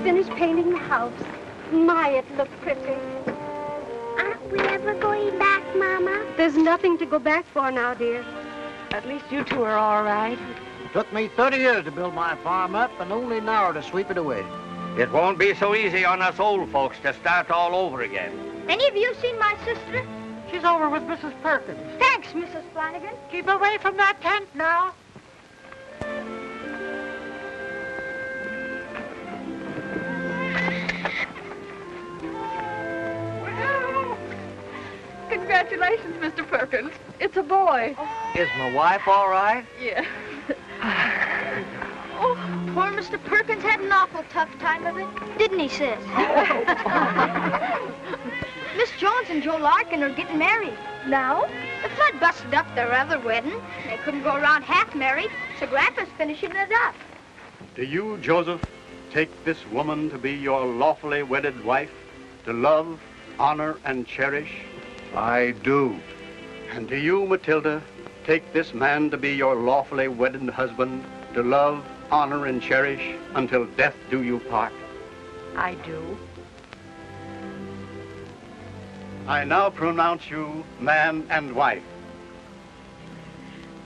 finished painting the house. My, it looked pretty. Aren't we ever going back, Mama? There's nothing to go back for now, dear. At least you two are all right. Took me 30 years to build my farm up and only an hour to sweep it away. It won't be so easy on us old folks to start all over again. Any of you seen my sister? She's over with Mrs. Perkins. Thanks, Mrs. Flanagan. Keep away from that tent now. Congratulations, Mr. Perkins. It's a boy. Is my wife all right? Yeah. Oh, poor Mr. Perkins had an awful tough time of it, didn't he, sis? Miss Jones and Joe Larkin are getting married. Now? The flood busted up their other wedding. They couldn't go around half married, so Grandpa's finishing it up. Do you, Joseph, take this woman to be your lawfully wedded wife, to love, honor, and cherish? I do. And do you, Matilda, take this man to be your lawfully wedded husband, to love, honor, and cherish until death do you part? I do. I now pronounce you man and wife.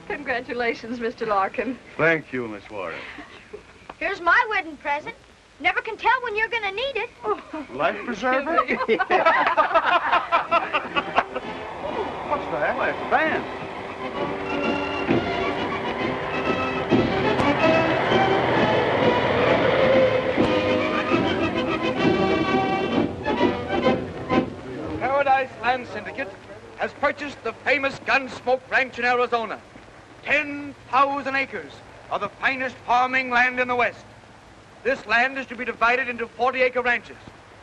Congratulations, Mr. Larkin. Thank you, Miss Warren. Here's my wedding present. Never can tell when you're gonna need it. Life preserver? What's that? Why, it's a band. Paradise Land Syndicate has purchased the famous Gunsmoke Ranch in Arizona. 10,000 acres of the finest farming land in the West. This land is to be divided into 40-acre ranches.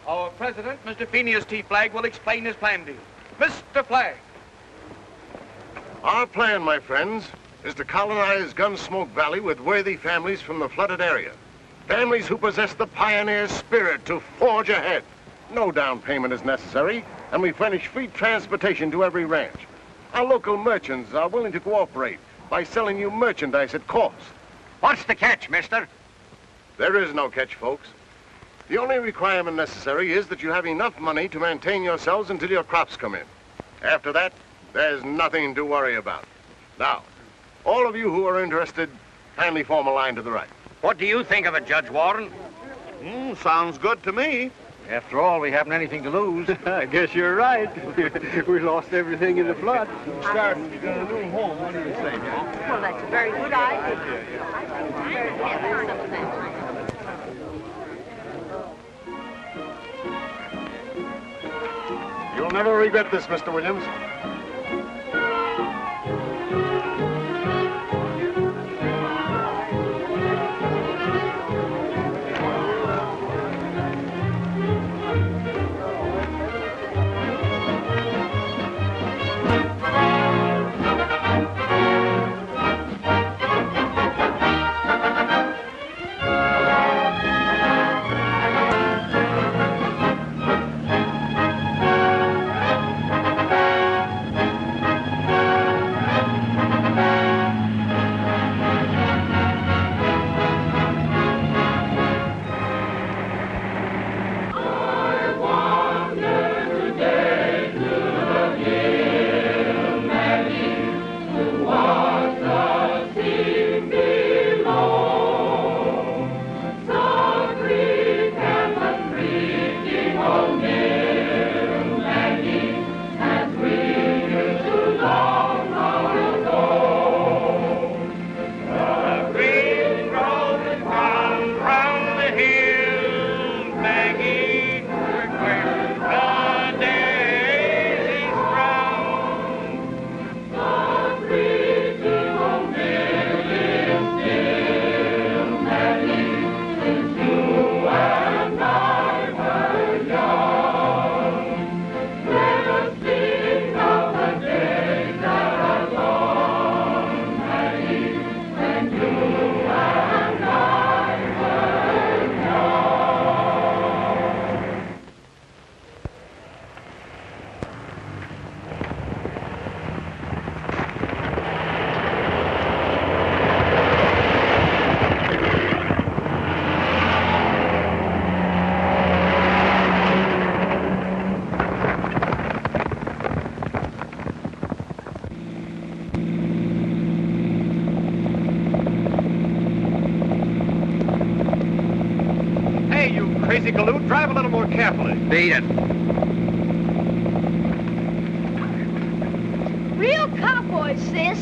Our president, Mr. Phineas Flagg, will explain his plan to you. Mr. Flagg. Our plan, my friends, is to colonize Gunsmoke Valley with worthy families from the flooded area. Families who possess the pioneer spirit to forge ahead. No down payment is necessary, and we furnish free transportation to every ranch. Our local merchants are willing to cooperate by selling you merchandise at cost. What's the catch, mister? There is no catch, folks. The only requirement necessary is that you have enough money to maintain yourselves until your crops come in. After that, there's nothing to worry about. Now, all of you who are interested, kindly form a line to the right. What do you think of it, Judge Warren? Sounds good to me. After all, we haven't anything to lose. I guess you're right. We lost everything in the flood. Starting to get a new home. What do you say, Jack? Well, that's a very good idea. You'll never regret this, Mr. Williams. crazy galoot. Drive a little more carefully. Beat it. Real cowboys, sis.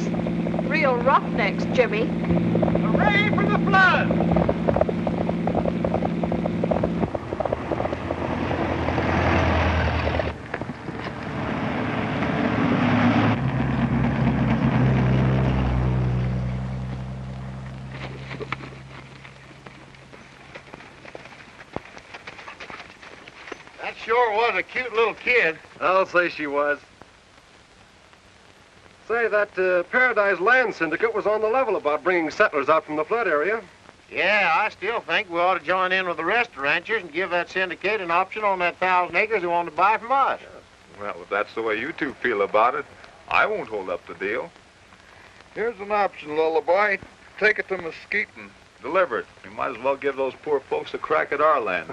Real roughnecks, Jimmy. Hooray for the flood! That sure was a cute little kid. I'll say she was. Say, that Paradise Land Syndicate was on the level about bringing settlers out from the flood area. Yeah, I still think we ought to join in with the rest of the ranchers and give that syndicate an option on that 1,000 acres they want to buy from us. Well, if that's the way you two feel about it, I won't hold up the deal. Here's an option, Lullaby. Take it to Mesquite and deliver it. You might as well give those poor folks a crack at our land.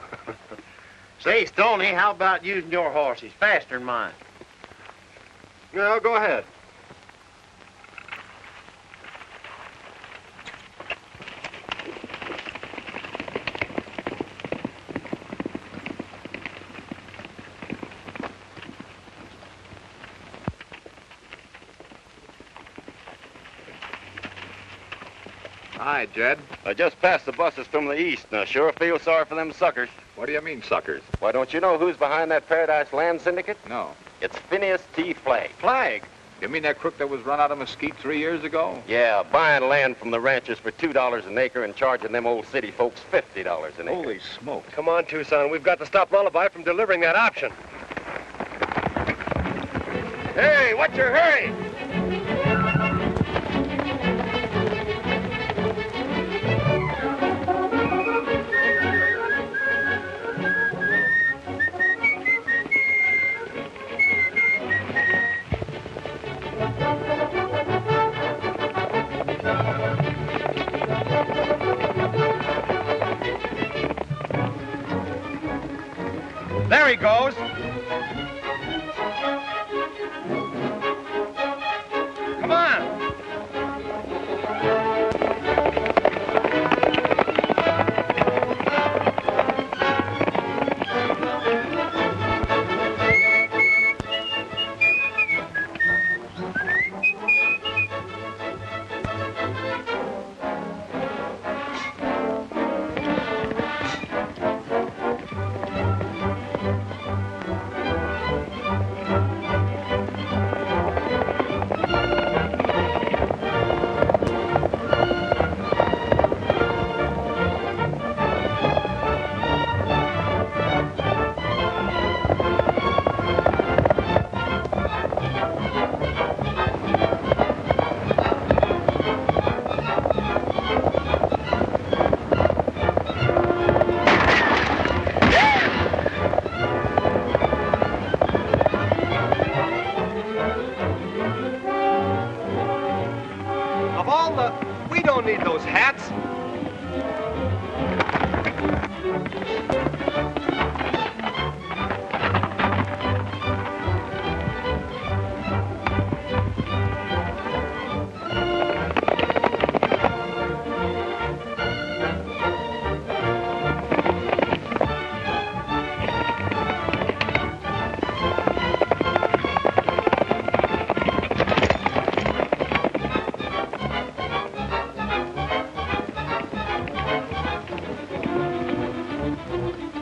Say, Stony, how about using your horse? He's faster than mine. Yeah, go ahead. Hi, Jed. I just passed the buses from the east, and I sure feel sorry for them suckers. What do you mean, suckers? Why, don't you know who's behind that Paradise Land Syndicate? No. It's Phineas Flagg. Flagg? You mean that crook that was run out of Mesquite 3 years ago? Yeah, buying land from the ranchers for $2 an acre and charging them old city folks $50 an acre. Holy smoke. Come on, Tucson. We've got to stop Lullaby from delivering that option. Hey, what's your hurry? There he goes. Come on. We don't need those hats.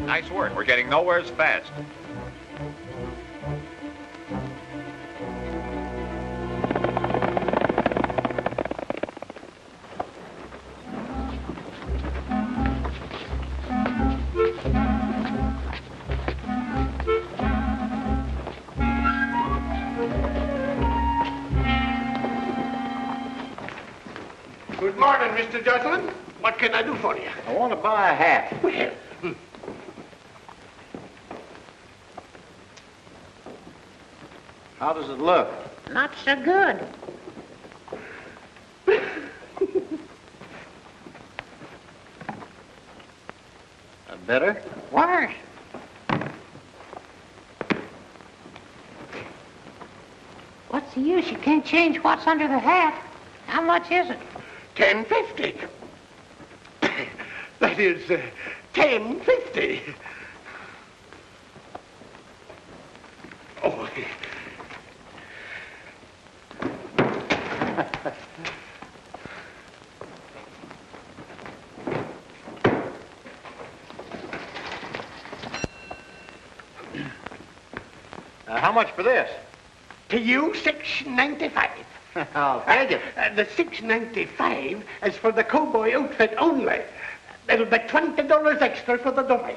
Nice work. We're getting nowheres fast. Good morning, Mr. Gentleman. What can I do for you? I want to buy a hat. Well, How does it look? Not so good. Better? Worse. What's the use? You can't change what's under the hat. How much is it? $10.50. That is $10.50. Oh. How much for this? To you, $6.95. I'll take it. The $6.95 is for the cowboy outfit only. It'll be $20 extra for the dummy.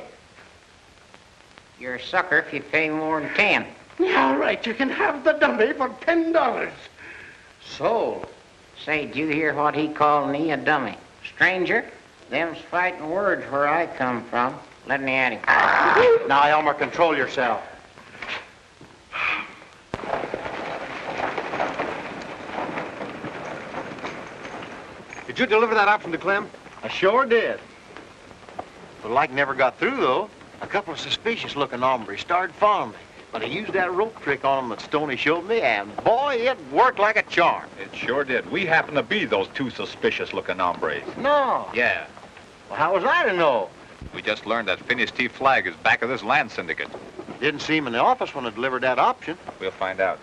You're a sucker if you pay more than 10. All right, you can have the dummy for $10. Sold. Say, did you hear what he called me a dummy? Stranger, them's fighting words where I come from. Let me at him. Now, Elmer, control yourself. Did you deliver that option to Clem? I sure did. The light never got through, though. A couple of suspicious-looking hombres started following me. But I used that rope trick on them that Stony showed me, and boy, it worked like a charm. It sure did. We happen to be those two suspicious-looking hombres. No. Yeah. Well, how was I to know? We just learned that Phineas Flagg is back of this land syndicate. Didn't see him in the office when I delivered that option. We'll find out.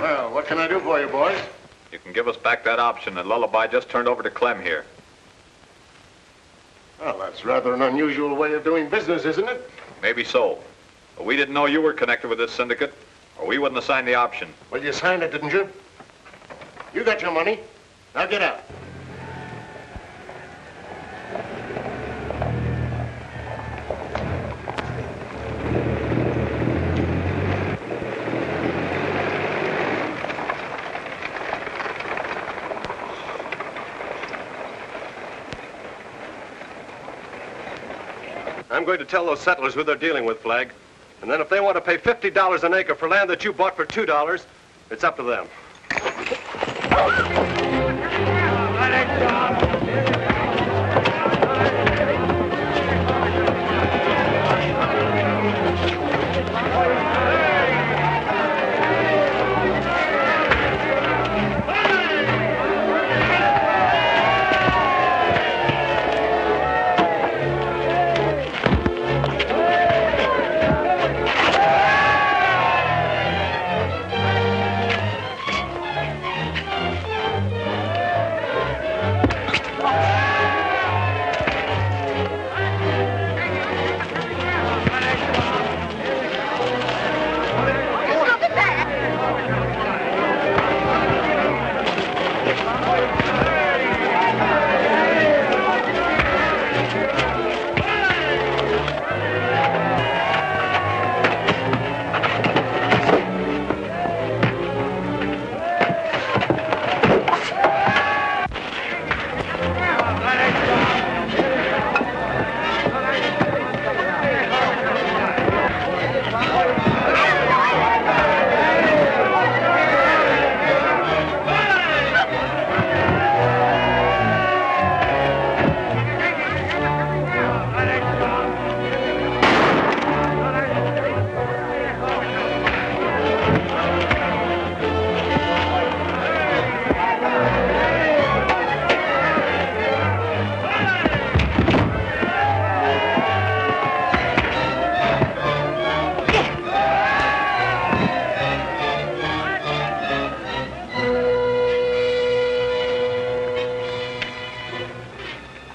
Well, what can I do for you, boys? You can give us back that option that Lullaby just turned over to Clem here. Well, that's rather an unusual way of doing business, isn't it? Maybe so. But we didn't know you were connected with this syndicate, or we wouldn't have signed the option. Well, you signed it, didn't you? You got your money. Now get out. I'm going to tell those settlers who they're dealing with, Flagg. And then if they want to pay $50 an acre for land that you bought for $2, it's up to them.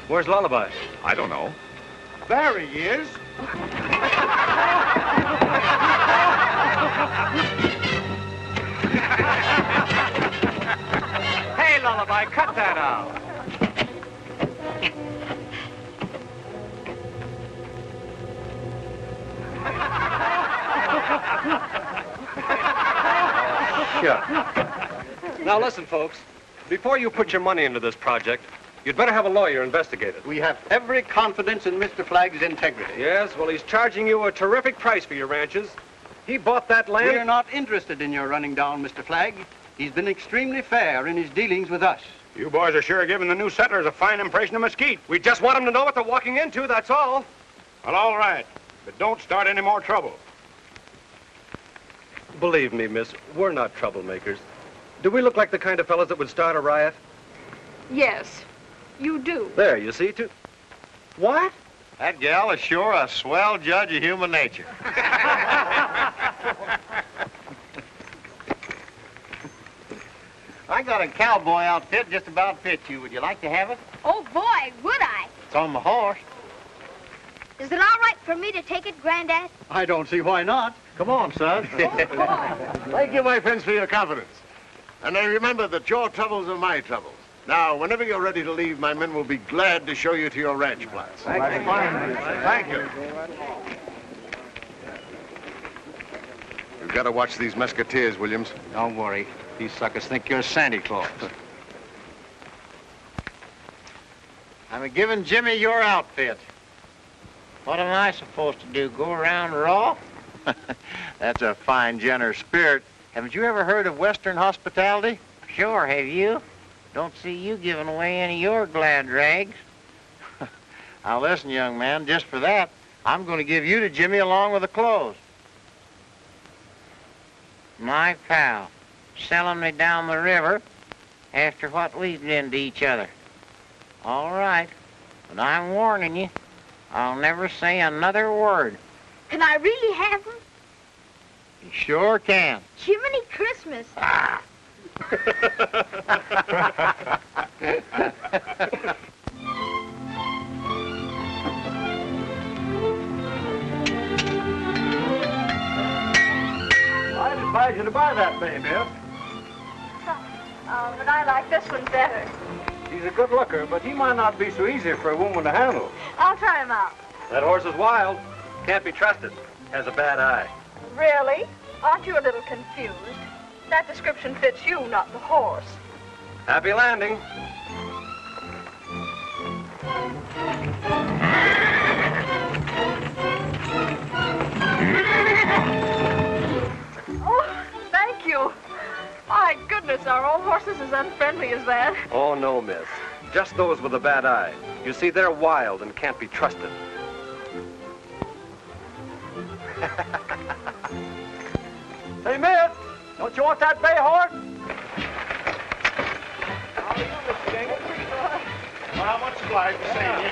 Where's Lullaby? I don't know. There he is. Hey, Lullaby, cut that out. Sure. Now listen, folks. Before you put your money into this project, you'd better have a lawyer investigate it. We have every confidence in Mr. Flagg's integrity. Yes, well, he's charging you a terrific price for your ranches. He bought that land. We're not interested in your running down Mr. Flagg. He's been extremely fair in his dealings with us. You boys are sure giving the new settlers a fine impression of Mesquite. We just want them to know what they're walking into, that's all. Well, all right. But don't start any more trouble. Believe me, miss, we're not troublemakers. Do we look like the kind of fellows that would start a riot? Yes, you do. There, you see, too. What? That gal is sure a swell judge of human nature. I got a cowboy outfit just about fit you. Would you like to have it? Oh, boy, would I? It's on the horse. Is it all right for me to take it, Granddad? I don't see why not. Come on, son. Thank you, my friends, for your confidence. And I remember that your troubles are my troubles. Now, whenever you're ready to leave, my men will be glad to show you to your ranch plots. Thank you. You've got to watch these Mesquiteers, Williams. Don't worry. These suckers think you're Santa Claus. I'm giving Jimmy your outfit. What am I supposed to do, go around raw? That's a fine, generous spirit. Haven't you ever heard of Western hospitality? Sure, have you? Don't see you giving away any of your glad rags. Now listen, young man, just for that, I'm going to give you to Jimmy along with the clothes. My pal, selling me down the river after what we've been to each other. All right, but I'm warning you, I'll never say another word. Can I really have them? You sure can. Jiminy Christmas. I'd advise you to buy that baby. But I like this one better. He's a good looker, but he might not be so easy for a woman to handle. I'll try him out. That horse is wild. Can't be trusted. Has a bad eye. Really? Aren't you a little confused? That description fits you, not the horse. Happy landing. Oh, thank you. My goodness, are all horses as unfriendly as that? Oh, no, miss. Just those with a bad eye. You see, they're wild and can't be trusted. Hey, miss, don't you want that bay horse? How are you, Mr. Dingle? Well, much obliged to seeing you.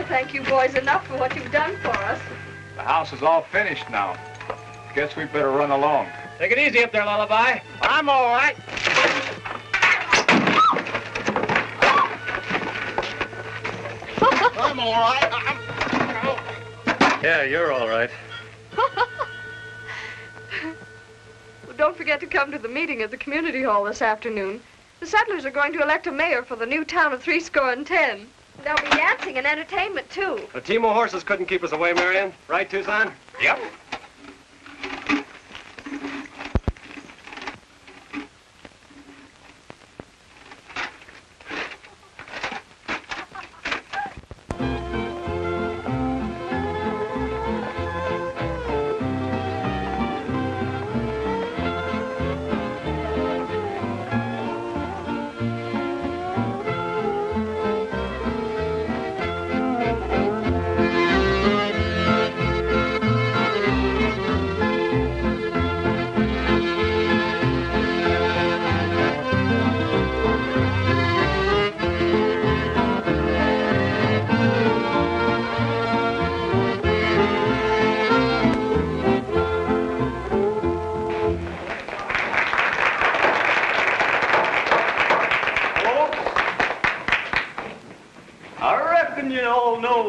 Thank you boys enough for what you've done for us. The house is all finished now. Guess we better run along. Take it easy up there, Lullaby. I'm all right. I'm all right. Yeah, you're all right. Well, don't forget to come to the meeting at the community hall this afternoon. The settlers are going to elect a mayor for the new town of 70. There'll be dancing and entertainment, too. A team of horses couldn't keep us away, Marion. Right, Tucson? Yep.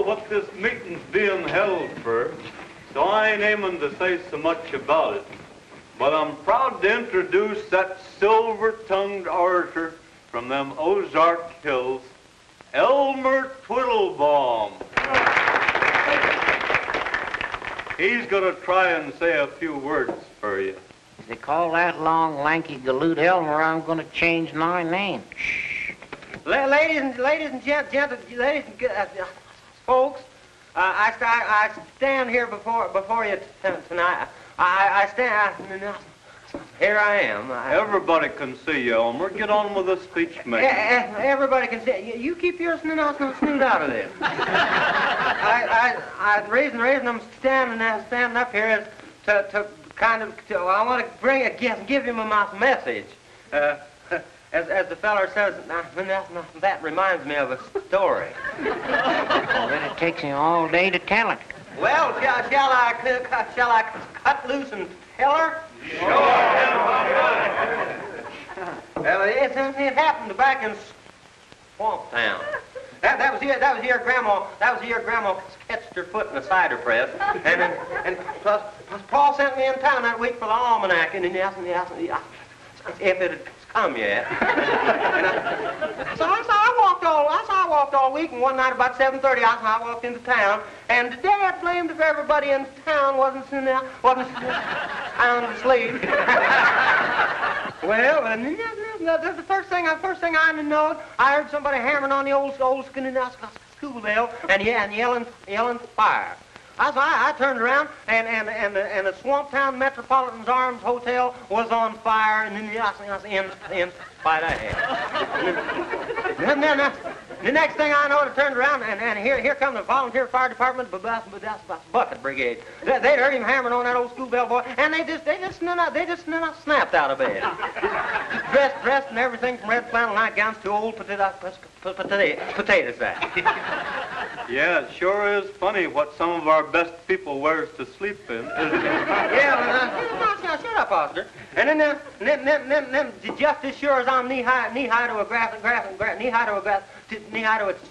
What this meeting's being held for, so I ain't aiming to say so much about it. But I'm proud to introduce that silver-tongued orator from them Ozark Hills, Elmer Twiddlebaum. He's gonna try and say a few words for you. If they call that long, lanky galoot Elmer, I'm gonna change my name. Ladies and folks, I stand here before you tonight. I stand. Here I am. Everybody can see you, Elmer. Get on with the speech making. Everybody can see. You keep your snoot out of this. The reason I'm standing up here is to I want to give him my message. As the feller says, that reminds me of a story. Well, then it takes him all day to tell it. Well, shall I cut loose and tell her? Sure. Well, it happened back in Swamp Town. That was your grandma. That was your grandma catched her foot in a cider press, and plus Paul sent me in town that week for the almanac, and he asked me if it had come yet. So I walked all week, and one night about 7:30, I walked into town, and Dad blamed if everybody in town wasn't sound asleep. Well, the first thing I know, I heard somebody hammering on the old school bell and yelling fire. I turned around and the Swamp Town Metropolitan's Arms Hotel was on fire, and then I was in spite of that. And then the next thing I know, I turned around and here come the volunteer fire department bucket brigade. They'd heard him hammering on that old school bell boy, and they just snapped out of bed, dressed in everything from red flannel nightgowns to old potato sacks. Yeah, it sure is funny what some of our best people wears to sleep in. Yeah, shut up, Oscar. And then just as sure as I'm knee high to a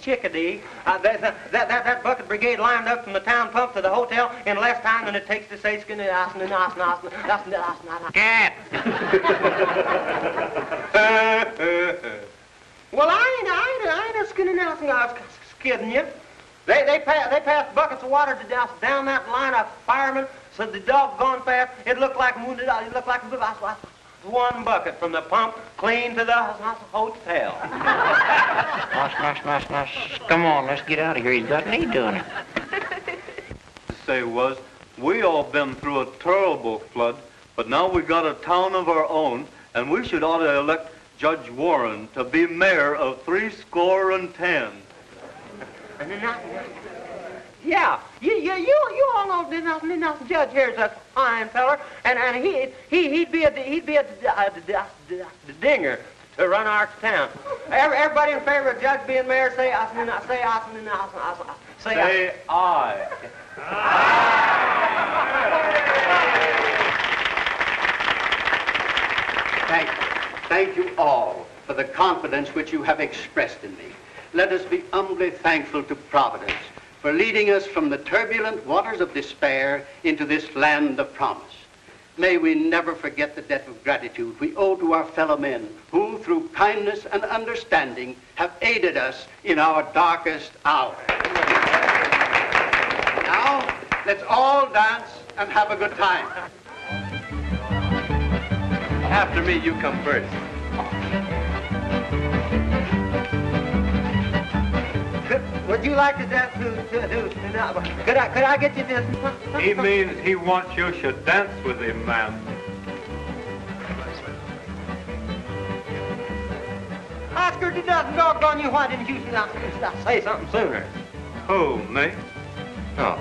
chickadee, that bucket brigade lined up from the town pump to the hotel in less time than it takes to say skin. Cat. Well, I ain't skinning out. I was kidding you. They passed buckets of water down that line of firemen, so the doggone fast it looked like one bucket from the pump clean to the hotel. Nice. Come on, let's get out of here. He's got me doing it. To say was, we all been through a terrible flood, but now we got a town of our own, and we should ought to elect Judge Warren to be mayor of 70. Yeah, you all know this judge here's a fine feller, and he'd be a dinger to run our town. Everybody in favor of Judge being mayor, say aye. Thank you all for the confidence which you have expressed in me. Let us be humbly thankful to Providence for leading us from the turbulent waters of despair into this land of promise. May we never forget the debt of gratitude we owe to our fellow men who, through kindness and understanding, have aided us in our darkest hour. Now, let's all dance and have a good time. After me, you come first. Would you like to dance could I get you this? He means he wants you should dance with him, ma'am. Oscar, doggone you, why didn't you say something sooner? Who, me? Oh.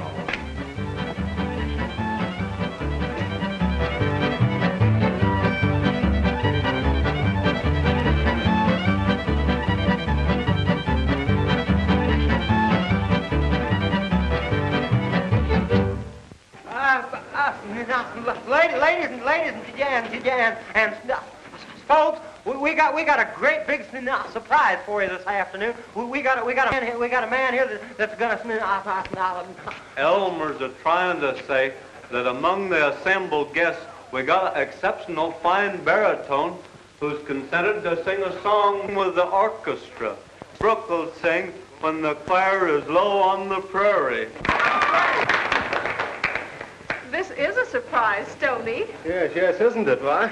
Ladies and folks, we got a great big surprise for you this afternoon. We got a man here that's gonna. Elmer's trying to say that among the assembled guests we got an exceptional fine baritone who's consented to sing a song with the orchestra. Brooke will sing "When the Fire is Low on the Prairie." This is a surprise, Stony. Yes, isn't it, why?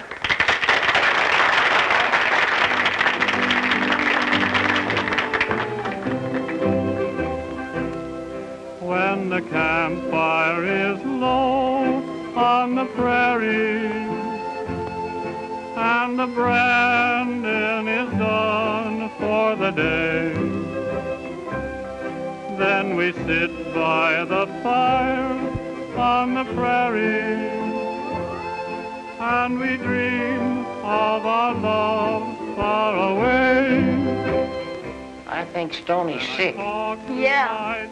campfire is low on the prairie, and the branding is done for the day. Then we sit by the fire on the prairie, and we dream of our love far away. I think Stony's sick. Yeah.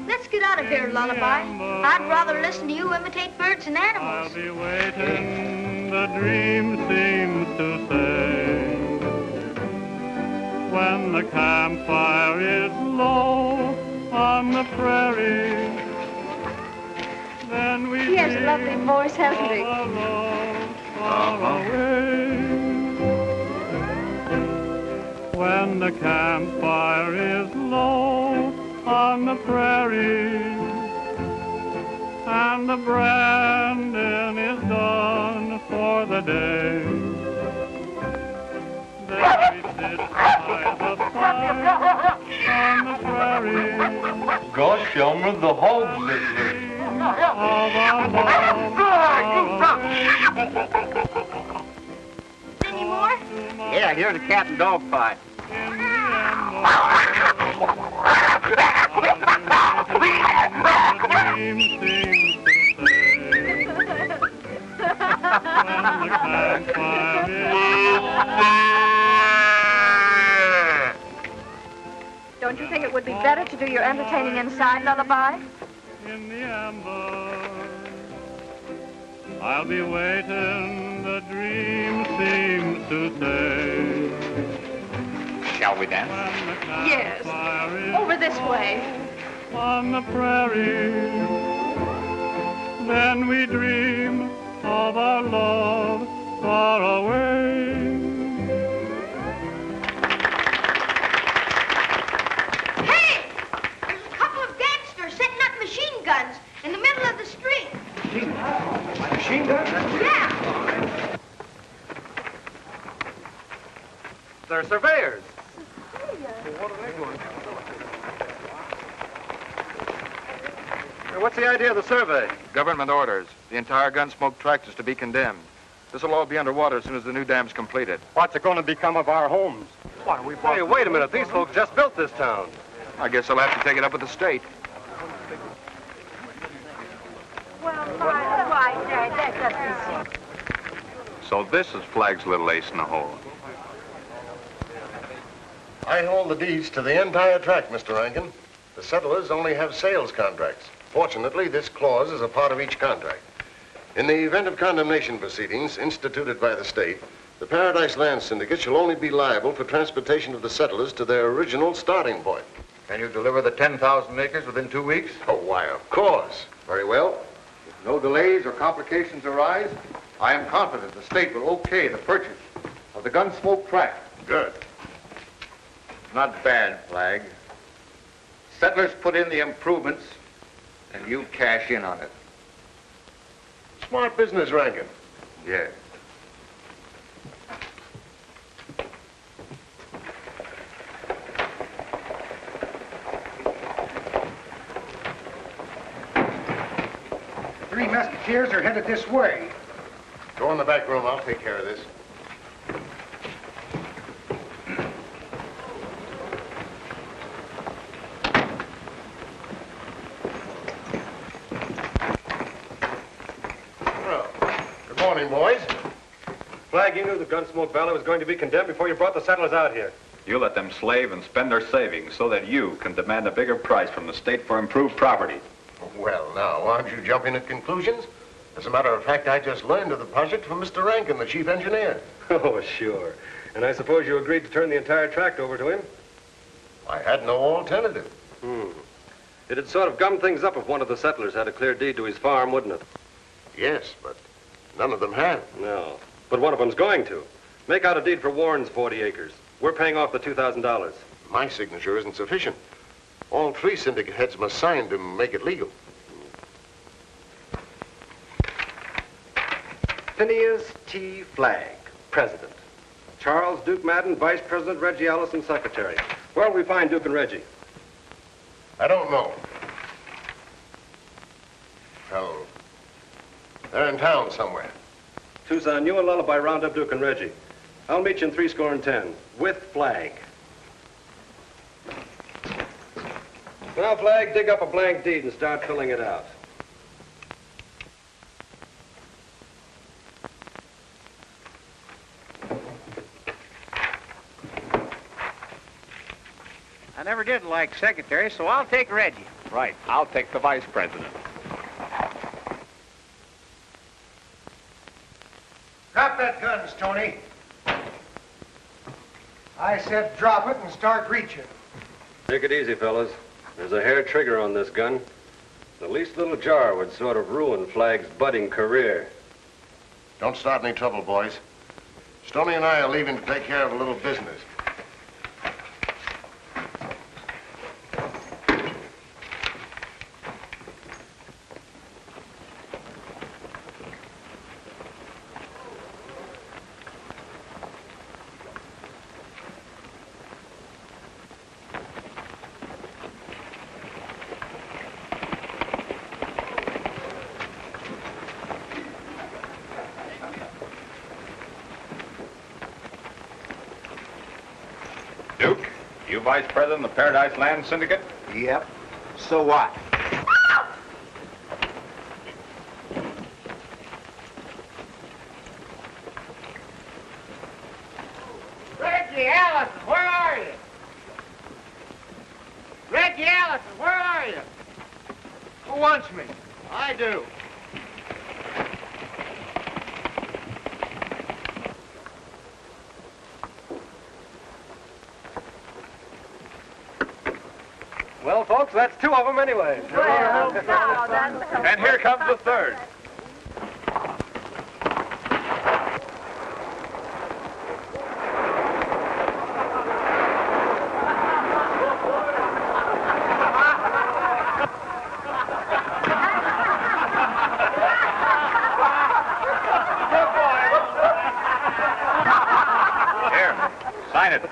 Let's get out of here, Lullaby. I'd rather listen to you imitate birds and animals. I'll be waiting, the dream seems to say. When the campfire is low on the prairie, then we He has a lovely voice, hasn't he? When the campfire is low on the prairie, and the branding is done for the day, then we sit by the fire on the prairie. Gosh, Elmer, the hogs is here. Any more? Yeah, here's a cat and dog fight. Don't you think it would be better to do your entertaining inside, Lullaby? In the amber, I'll be waiting, the dream seems to say. Shall we dance? Yes. Over this way. On the prairie, then we dream of our love far away. Hey! There's a couple of gangsters setting up machine guns in the middle of the street. Machine gun? Yeah. They're surveyors. What's the idea of the survey? Government orders. The entire Gunsmoke tract is to be condemned. This will all be underwater as soon as the new dam's completed. What's it going to become of our homes? Hey, wait a minute. These folks just built this town. I guess I'll have to take it up with the state. Well, why, Dad, that doesn't seem... So this is Flagg's little ace in the hole. I hold the deeds to the entire tract, Mr. Rankin. The settlers only have sales contracts. Fortunately, this clause is a part of each contract. In the event of condemnation proceedings instituted by the state, the Paradise Land Syndicate shall only be liable for transportation of the settlers to their original starting point. Can you deliver the 10,000 acres within 2 weeks? Oh, why, of course. Very well. If no delays or complications arise, I am confident the state will okay the purchase of the Gunsmoke tract. Good. Not bad, Flagg. Settlers put in the improvements, and you cash in on it. Smart business, Rankin. Yes. Three Mesquiteers are headed this way. Go in the back room. I'll take care of this. Good morning, boys. Flagg, you knew the Gunsmoke Valley was going to be condemned before you brought the settlers out here. You let them slave and spend their savings so that you can demand a bigger price from the state for improved property. Well, now, aren't you jumping at conclusions? As a matter of fact, I just learned of the project from Mr. Rankin, the chief engineer. Oh, sure. And I suppose you agreed to turn the entire tract over to him? I had no alternative. It'd sort of gum things up if one of the settlers had a clear deed to his farm, wouldn't it? Yes, but none of them have. No. But one of them's going to. Make out a deed for Warren's 40 acres. We're paying off the $2,000. My signature isn't sufficient. All three syndicate heads must sign to make it legal. Phineas T. Flagg, President. Charles Duke Madden, Vice President, Reggie Allison, Secretary. Where'll we find Duke and Reggie? I don't know. fellow. They're in town somewhere. Tucson, you and Lullaby round up Duke and Reggie. I'll meet you in 310, with Flagg. Now, Flagg, dig up a blank deed and start filling it out. I never did like secretary, so I'll take Reggie. Right. I'll take the vice president. Drop that gun, Stony. I said drop it and start reaching. Take it easy, fellas. There's a hair trigger on this gun. The least little jar would sort of ruin Flagg's budding career. Don't start any trouble, boys. Stony and I are leaving to take care of a little business. Duke, you vice president of the Paradise Land Syndicate? Yep. So what? Reggie Allison, where are you? Reggie Allison, where are you? Who wants me? I do. Well, folks, that's two of them anyway. Well, now that's... And here comes the third. Here, sign it.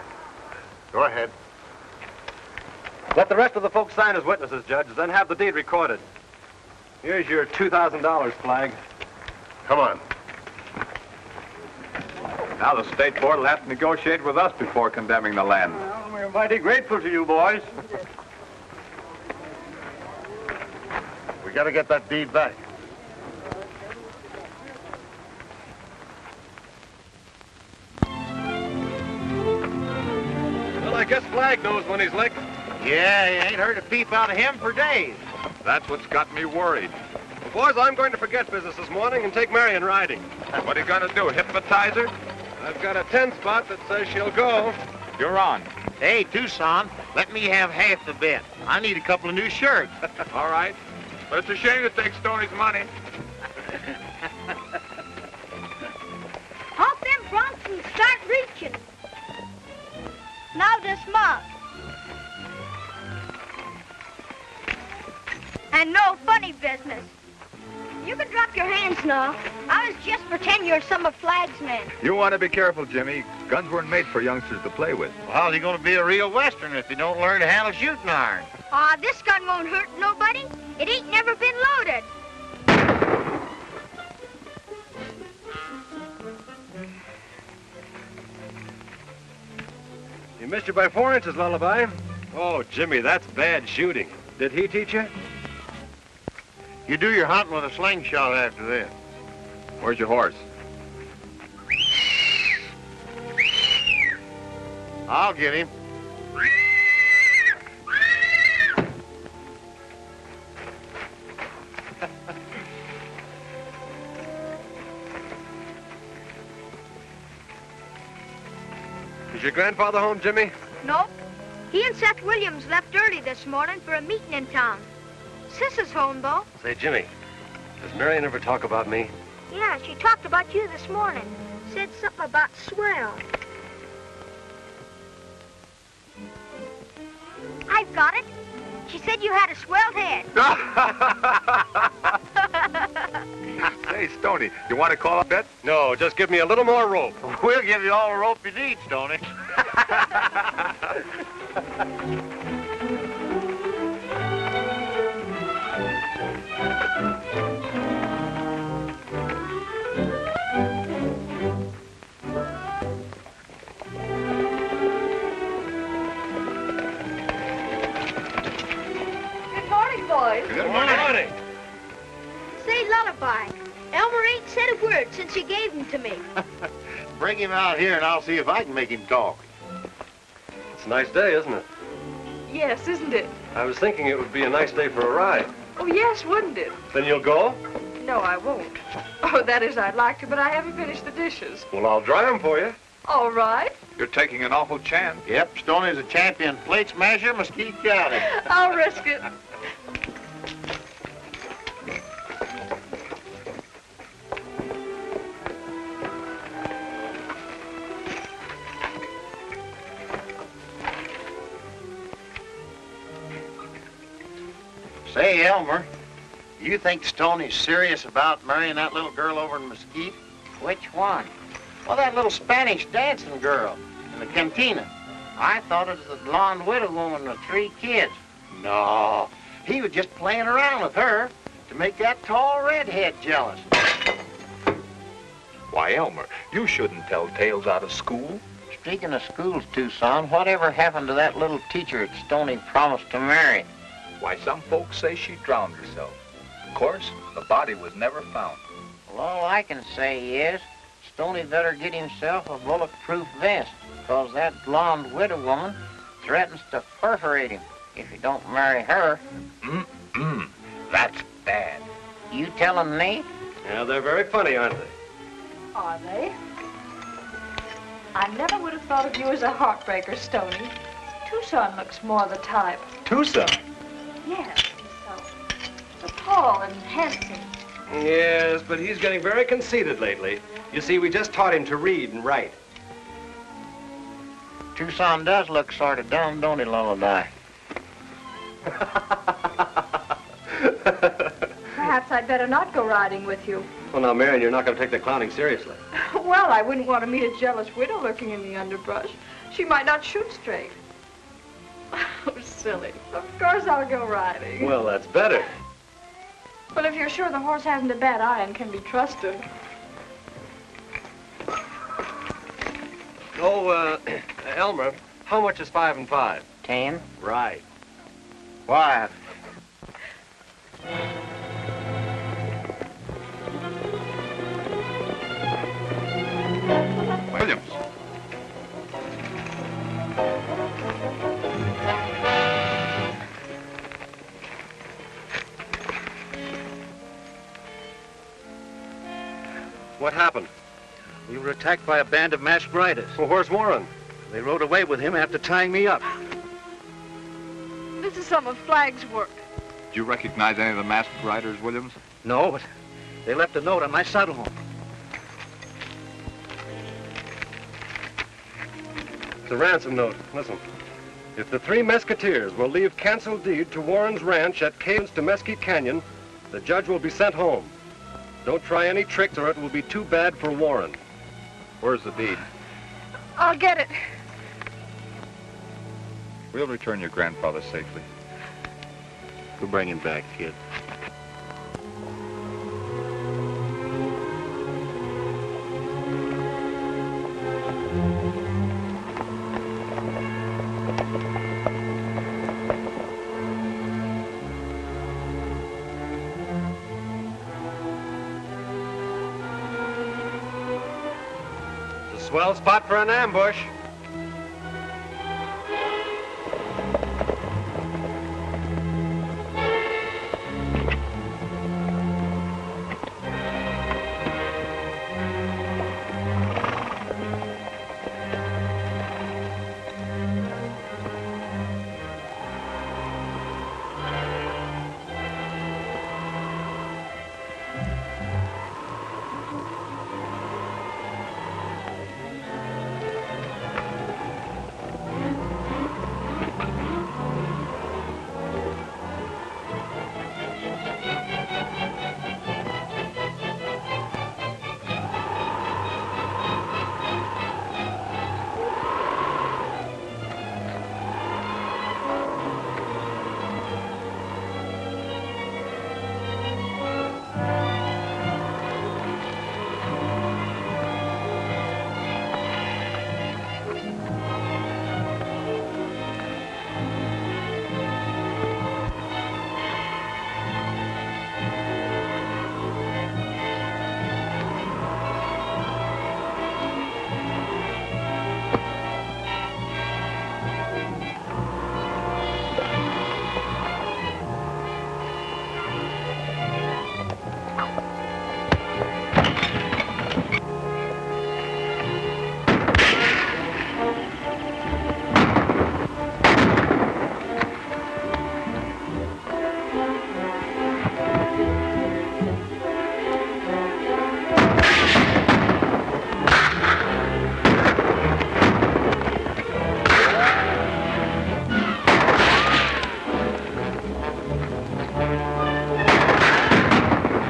Go ahead. Let the rest of the folks sign as witnesses, Judge, then have the deed recorded. Here's your $2,000, Flagg. Come on. Now the state board will have to negotiate with us before condemning the land. Well, we're mighty grateful to you, boys. We gotta get that deed back. Well, I guess Flagg knows when he's licked. Yeah, you ain't heard a peep out of him for days. That's what's got me worried. Well, boys, I'm going to forget business this morning and take Marion riding. What are you going to do, hypnotize her? I've got a 10 spot that says she'll go. You're on. Hey, Tucson, let me have half the bet. I need a couple of new shirts. All right. But it's a shame to take Stony's money. Hop them broncs and start reaching. Now dismount. And no funny business. You can drop your hands now. I was just pretending you're some of Flagg's men. You want to be careful, Jimmy. Guns weren't made for youngsters to play with. Well, how's he going to be a real Western if he don't learn to handle shooting iron? This gun won't hurt nobody. It ain't never been loaded. You missed you by 4 inches, Lullaby. Oh, Jimmy, that's bad shooting. Did he teach you? You do your hunting with a slingshot after this. Where's your horse? I'll get him. Is your grandfather home, Jimmy? Nope. He and Seth Williams left early this morning for a meeting in town. Sis is home, though. Say, Jimmy, does Marion ever talk about me? Yeah, she talked about you this morning. Said something about swell. I've got it. She said you had a swelled head. Hey, Stony, you want to call a bet? No, just give me a little more rope. We'll give you all the rope you need, Stony. lullaby. Elmer ain't said a word since you gave him to me. Bring him out here and I'll see if I can make him talk. It's a nice day, isn't it? Yes, isn't it? I was thinking it would be a nice day for a ride. Oh, yes, wouldn't it? Then you'll go? No, I won't. Oh, that is, I'd like to, but I haven't finished the dishes. Well, I'll dry them for you. All right. You're taking an awful chance. Yep, Stony's a champion plate smasher, Mesquite County. I'll risk it. Say, Elmer, you think Stony's serious about marrying that little girl over in Mesquite? Which one? Well, that little Spanish dancing girl in the cantina. I thought it was the blonde widow woman with 3 kids. No, he was just playing around with her to make that tall redhead jealous. Why, Elmer, you shouldn't tell tales out of school. Speaking of schools, Tucson, whatever happened to that little teacher that Stony promised to marry? Why, some folks say she drowned herself. Of course, the body was never found. Well, all I can say is Stony better get himself a bulletproof vest, because that blonde widow woman threatens to perforate him if he don't marry her. That's bad. You telling me? Yeah, they're very funny, aren't they? Are they? I never would have thought of you as a heartbreaker, Stony. Tucson looks more the type. Tucson? Yes, so tall and handsome. Yes, but he's getting very conceited lately. You see, we just taught him to read and write. Tucson does look sort of dumb, don't he, Lullaby? Perhaps I'd better not go riding with you. Well, now, Marion, you're not going to take the clowning seriously. Well, I wouldn't want to meet a jealous widow lurking in the underbrush. She might not shoot straight. Oh, silly. Of course I'll go riding. Well, that's better. Well, if you're sure the horse hasn't a bad eye and can be trusted. Oh, Elmer, how much is 5 and 5? 10. Right. Why? Williams. What happened? We were attacked by a band of masked riders. Well, where's Warren? They rode away with him after tying me up. This is some of Flagg's work. Did you recognize any of the masked riders, Williams? No, but they left a note on my saddle horn. It's a ransom note. Listen. If the 3 Mesquiteers will leave cancel deed to Warren's ranch at Caves to Mesquite Canyon, the judge will be sent home. Don't try any tricks or it will be too bad for Warren. Where's the deed? I'll get it. We'll return your grandfather safely. We'll bring him back, kid. It's a swell spot for an ambush.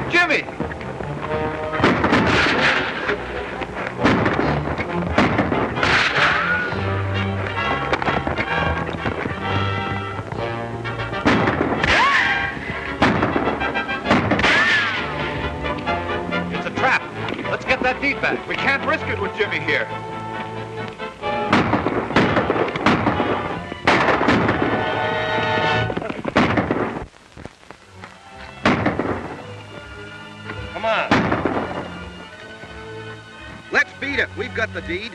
Jimmy! It's a trap. Let's get that deed back. We can't risk it with Jimmy here. Come on. Let's beat it. We've got the deed.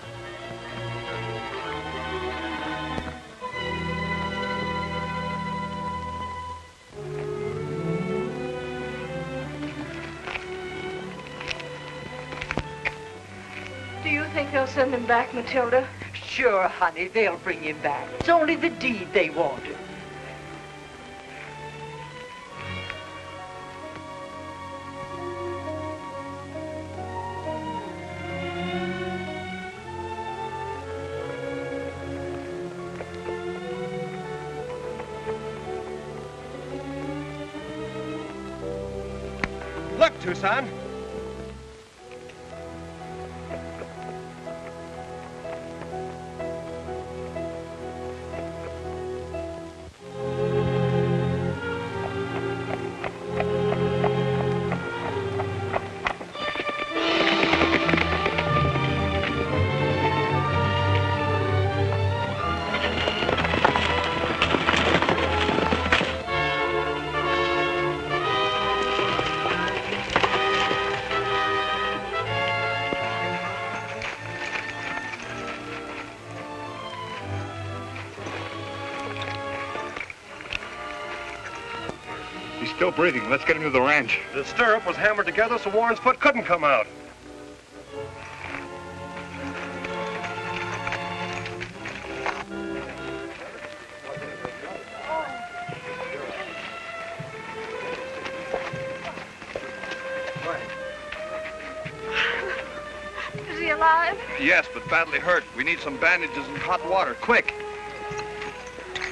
Do you think they'll send him back, Matilda? Sure, honey, they'll bring him back. It's only the deed they wanted. Look, Tucson. He's still breathing. Let's get him to the ranch. The stirrup was hammered together so Warren's foot couldn't come out. Is he alive? Yes, but badly hurt. We need some bandages and hot water. Quick!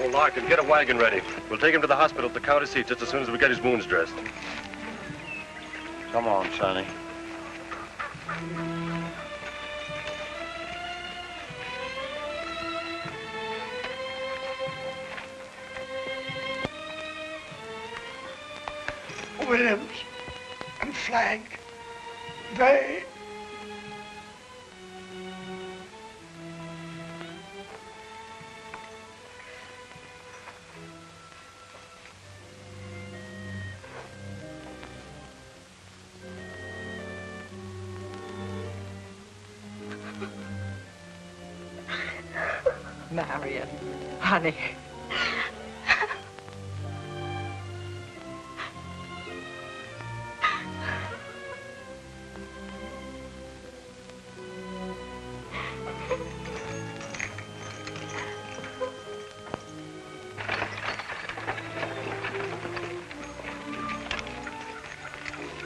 Oh, Larkin, get a wagon ready. We'll take him to the hospital at the county seat just as soon as we get his wounds dressed. Come on, Sonny. Williams and Flagg, they... Marion, honey.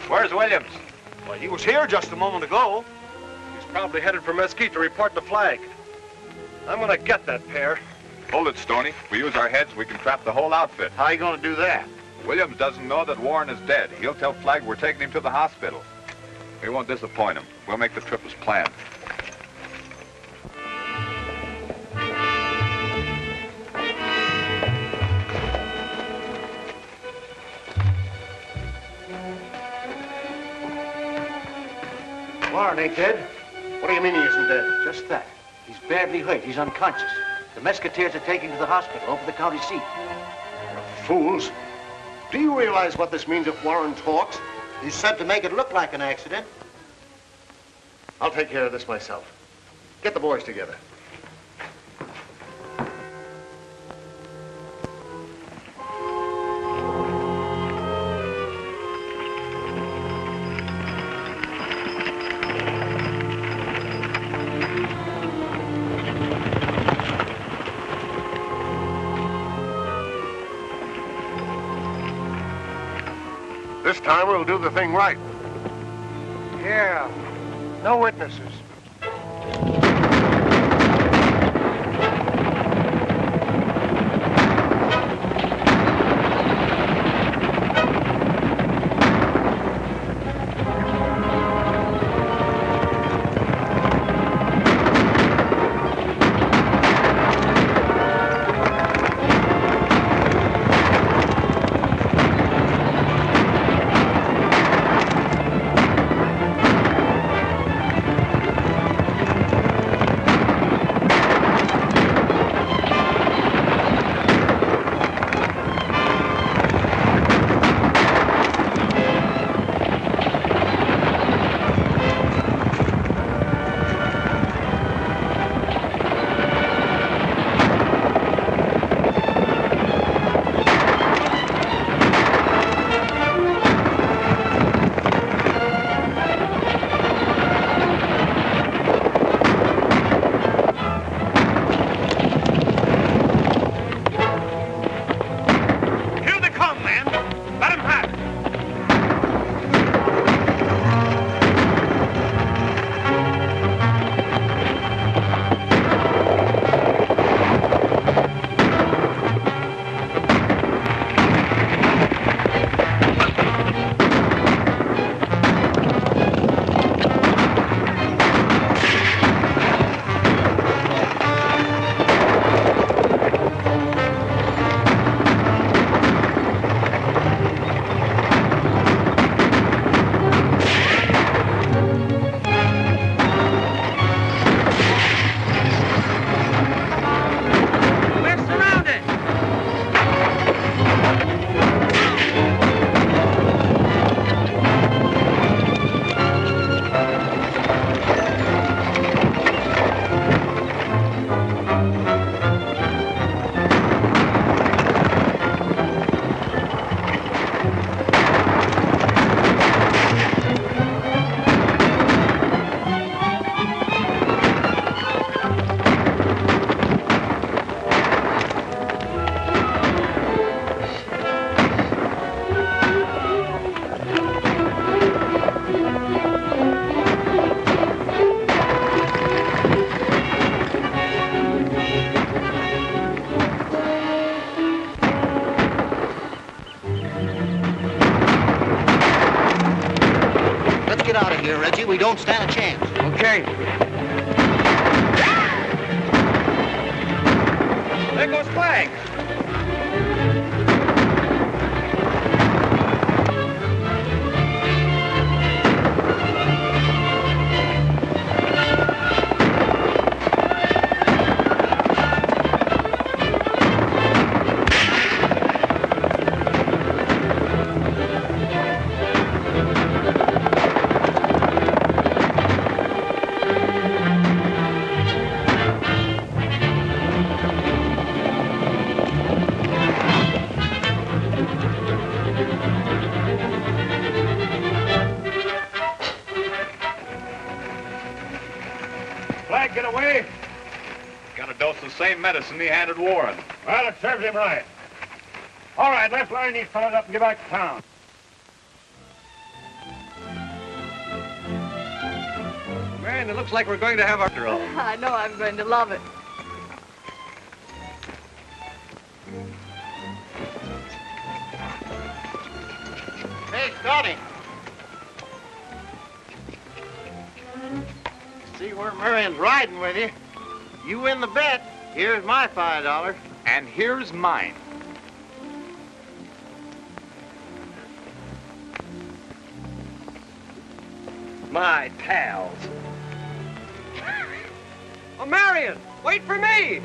Where's Williams? Well, he was here just a moment ago. He's probably headed for Mesquite to report to Flagg. I'm gonna get that pair. Hold it, Stony. If we use our heads, we can trap the whole outfit. How are you going to do that? Williams doesn't know that Warren is dead. He'll tell Flagg we're taking him to the hospital. We won't disappoint him. We'll make the trip as planned. Warren ain't dead. What do you mean he isn't dead? Just that. He's badly hurt. He's unconscious. The Mesquiteers are taking him to the hospital over the county seat. Fools. Do you realize what this means if Warren talks? He's said to make it look like an accident. I'll take care of this myself. Get the boys together. This time we'll do the thing right. Yeah, no witnesses. get out of here, Reggie. We don't stand a chance. Okay. There goes Flagg. Flagg, get away. Got a dose of the same medicine he handed Warren. Well, it serves him right. All right, let's line these fellows up and get back to town. Marion, it looks like we're going to have our all. I know I'm going to love it. Hey, Stony. See where Marion's riding with you. You win the bet. Here's my $5. And here's mine. My pals. Oh, Marion, wait for me!